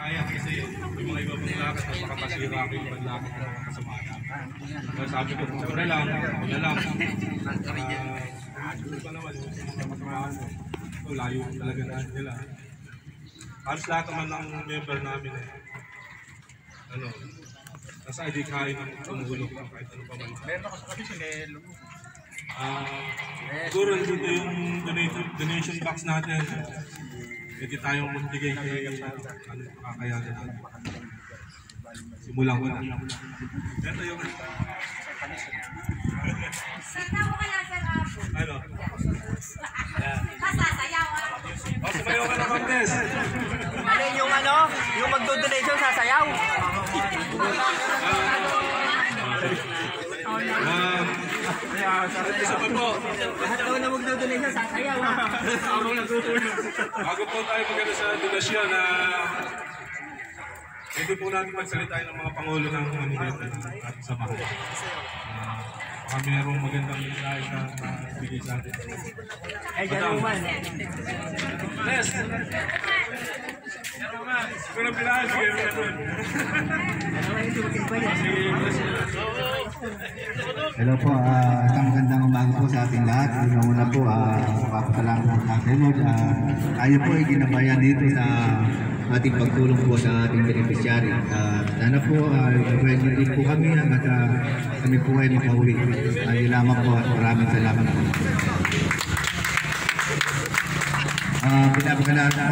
kaya kasi yung mga iba pang lakad at makakasira ako yung panlakad ng mga kasama. Kaya sabi ko, kung na lang, na lang. Doon pa naman yung mga kasamaan mo. So, layo talaga na nila. Halos lahat naman ng member namin eh. Ano, nasa ID kain ng tumulong kahit ano pa man. Meron ako sa kabisyon eh, siguro dito yung donation box natin. Pwede tayong magbigay kay ano makakayanan natin. Simulan ko na. Ito yung Saan na mo kaya sa Apo? ano? Masasayaw ah. Oh, sumayaw ka na, Cortez! Alin yung ano? Yung magdo-donation sa sayaw? Isa pa po. Lahat daw na magdo-donation sa sayaw ha? Bago po tayo magano sa donasyon na pwede po natin magsalita ng mga pangulo ng ating samahan. Baka mayroong magandang mensahe na bigay sa atin. Gentleman. Yes! Kung napilahan, sige mo naman. Hello po, isang magandang umaga po sa ating lahat. Una po, papasalamat po sa Lord. Tayo po ay ginabayan dito sa ating pagtulong po sa ating beneficiary. Sana po, pwede din po kami hanggat kami po ay makauwi. Ayun lamang po at maraming salamat po.